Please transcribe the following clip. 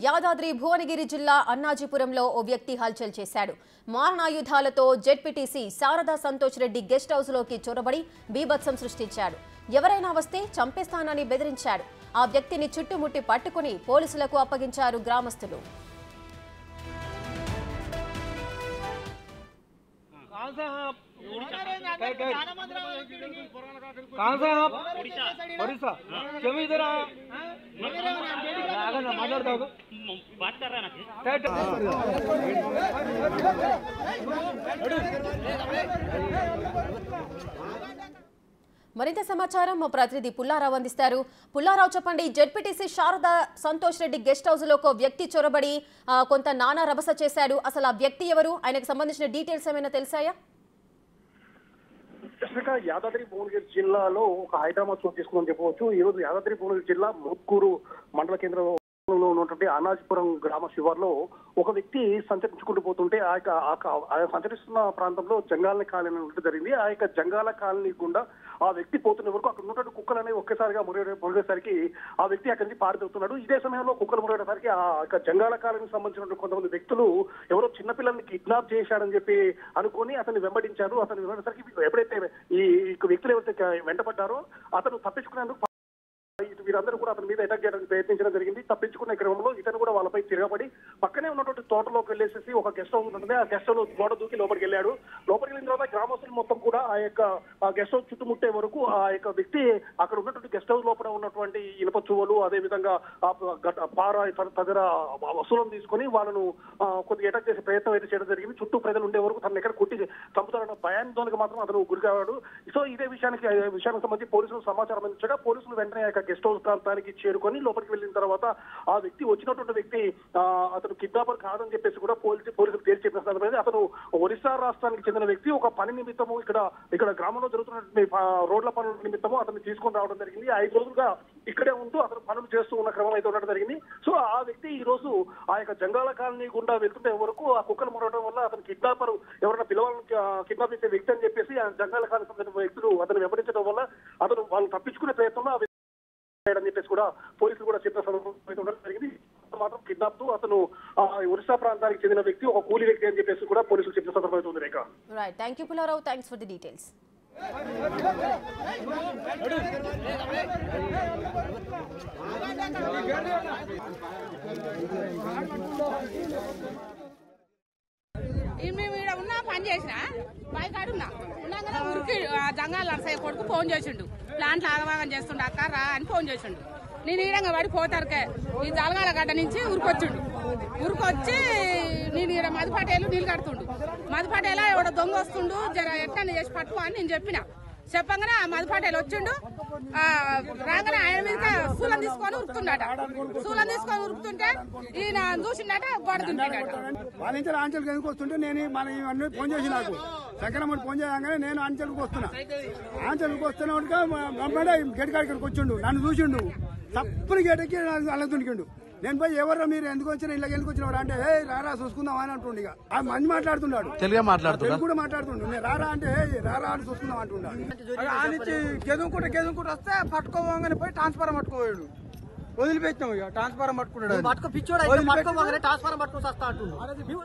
యాదాద్రి భువనగిరి జిల్లా అన్నాజీపురంలో ఓ వ్యక్తి హల్చల్ చేశాడు. మారణాయుధాలతో ZPTC Sharada Santosh Reddy guest house లోకి చొరబడి బీభత్సం సృష్టించాడు. ఎవరైనా వస్తే చంపేస్తానని బెదిరించాడు. ఆ వ్యక్తిని చుట్టుముట్టి పట్టుకుని పోలీసులకు అప్పగించారు గ్రామస్తులు. మరింత సమాచారం మా ప్రతినిధి పుల్లారావు అందిస్తారు. పుల్లారావు చెప్పండి, ZPTC Sharada Santosh Reddy guest house లో ఒక వ్యక్తి చొరబడి కొంత నానా రభస చేశాడు. అసలు ఆ వ్యక్తి ఎవరు, ఆయనకు సంబంధించిన డీటెయిల్స్ ఏమైనా తెలుసాయా? యాదాద్రి భువనగిరి జిల్లాలో ఒక హైదరాబాద్ చోటు తీసుకుందని చెప్పవచ్చు. ఈ రోజు యాదాద్రి భువనగిరి జిల్లా ముక్కూరు మండల కేంద్రంలో ఉన్నటువంటి అన్నాజీపురం గ్రామ శివార్లో ఒక వ్యక్తి సంచరించుకుంటూ పోతుంటే ఆ సంచరిస్తున్న ప్రాంతంలో జంగాల కాలనీ ఉండడం జరిగింది. ఆ యొక్క జంగాల కాలనీ గుండా ఆ వ్యక్తి పోతున్న వరకు అక్కడ ఉన్నటువంటి కుక్కలు అనేవి ఒక్కసారిగా మురిగేసరికి ఆ వ్యక్తి అక్కడి నుంచి పారిపోతున్నాడు. ఇదే సమయంలో కుక్కలు మురిగేసరికి ఆ యొక్క జంగాల కాలనీకి సంబంధించిన కొంతమంది వ్యక్తులు ఎవరో చిన్నపిల్లల్ని కిడ్నాప్ చేశాడని చెప్పి అనుకుని అతన్ని వెంబడించారు. అతను వెంబడేసరికి ఎప్పుడైతే ఈ వ్యక్తులు ఎవరైతే వెంటపడ్డారో అతను తప్పించుకునేందుకు వీరందరూ కూడా అతని మీద అటాక్ చేయడానికి ప్రయత్నించడం జరిగింది. తప్పించుకునే క్రమంలో ఇతను కూడా వాళ్ళపై తిరగబడి పక్కనే ఉన్నటువంటి తోటలోకి వెళ్ళేసి ఒక గెస్ట్ హౌస్ ఉంటుంది. ఆ గెస్ట్ హౌస్ గోడ దూకి లోపలికి వెళ్ళాడు. లోపలికి వెళ్ళిన తర్వాత గ్రామస్తులు మొత్తం కూడా ఆ యొక్క గెస్ట్ హౌస్ చుట్టుముట్టే వరకు ఆ యొక్క వ్యక్తి అక్కడ ఉన్నటువంటి గెస్ట్ హౌస్ లోపల ఉన్నటువంటి ఇనుప చువ్వలు, అదే విధంగా పార తదితర వస్తువులను తీసుకొని వాళ్ళను కొద్దిగా అటాక్ చేసే ప్రయత్నం అయితే చేయడం జరిగింది. చుట్టూ ప్రజలు ఉండే వరకు తనను ఎక్కడ కొట్టి చంపుతారన్న భయాందోళనకు మాత్రం అతను గురికాడు. సో ఇదే విషయానికి సంబంధించి పోలీసులు సమాచారం అందించగా పోలీసులు వెంటనే గెస్ట్ హౌస్ ప్రాంతానికి చేరుకొని లోపలికి వెళ్ళిన తర్వాత ఆ వ్యక్తి వచ్చినటువంటి వ్యక్తి అతను కిడ్నాపర్ కాదని చెప్పేసి కూడా పోలీసులు తేల్చి చెప్పిన సందర్భంగా అతను ఒరిస్సా రాష్ట్రానికి చెందిన వ్యక్తి. ఒక పని నిమిత్తము ఇక్కడ గ్రామంలో జరుగుతున్నటువంటి రోడ్ల పనుల నిమిత్తము అతన్ని తీసుకొని రావడం జరిగింది. 5 రోజులుగా ఇక్కడే ఉంటూ అతను పనులు చేస్తూ ఉన్న క్రమం అయితే ఉండడం జరిగింది. సో ఆ వ్యక్తి ఈ రోజు ఆ యొక్క జంగాల కాలనీ గుండా వెళ్తుంటే వరకు ఆ కుక్కలు మురగడం వల్ల అతను కిడ్నాపర్ ఎవరైనా పిల్లవాళ్ళని కిడ్నాప్ చేసే వ్యక్తి అని చెప్పేసి ఆ జంగాల కాలనీ సంబంధించిన వ్యక్తులు అతను వెంబడించడం వల్ల అతను వాళ్ళు తప్పించుకునే ప్రయత్నంలో అని చెప్పేసి కూడా పోలీసులు కూడా చెప్పిన సందర్భం జరిగింది. మాత్రం కిడ్నాప్ అతను ఒరిస్సా ప్రాంతానికి చెందిన వ్యక్తి, ఒక కూలీ వ్యక్తి అని చెప్పేసి కూడా పోలీసులు చెప్పిన సందర్భం అవుతుంది. Rekha, right, thank you Pullarao, thanks for the details. మేము ఇక్కడ ఉన్నా పని చేసిన బయకాడున్నా ఉన్నాగానే ఊరికి జంగాల నర్సయ్య కొడుకు ఫోన్ చేసిండు. ప్లాంట్లు ఆగమాగం చేస్తుండ అక్క రా అని ఫోన్ చేసిండు. నేను ఈడంగా పడి పోతారుకే ఈ జలగాల గడ్డ నుంచి ఊరికొచ్చిండు. ఊరికొచ్చి నేను ఇక్కడ మధుపాటేలు నీళ్ళు కడుతుండు. మధుపాటేలా ఎవడో దొంగ వస్తుండు, జర ఎట్లా చేసి పట్టుకో అని నేను చెప్పగానే ఆ మధుపాటేలు వచ్చిండు. రాగానే ఆయన మీద సూలం తీసుకొని ఉరుకుతుండట. సూలం తీసుకొని ఉరుకుతుంటే ఈయన చూసిండట, గోడ దుంకిండట. వాళ్ళ నుంచి ఆంచల్కి ఎందుకు వస్తుంటే నేను మన ఫోన్ చేసి నాకు శంకరమ్మని ఫోన్ చేయగానే నేను ఆంచల్కి వస్తున్నా. ఆంచల్కి వస్తున్నా గేట్ కాడికి వచ్చిండు. నన్ను చూసిండు, తప్పుని గేటకి అలా దునికిండు. నేను పోయి ఎవరు మీరు ఎందుకు వచ్చినా ఇళ్ళకి ఎందుకు వచ్చినవారు అంటే రారా చూసుకుందాం అని అంటుండే. ఇక ఆ మంది మాట్లాడుతున్నాడు, తెలుగు కూడా మాట్లాడుతుండు. నేను రారా అంటే రారా అని చూసుకుందాం అంటున్నాడు. ఆ నుంచి గెదుకుంటూ వస్తే పట్టుకోగానే పోయి ట్రాన్స్ఫారం పట్టుకోవాడు. వదిలిపెట్టినాం. ఇక ట్రాన్స్ఫారం పట్టుకున్నాడు. పట్టుకో పిచ్చోడు ట్రాన్స్ఫారం పట్టుకుని వస్తా అంటున్నాడు.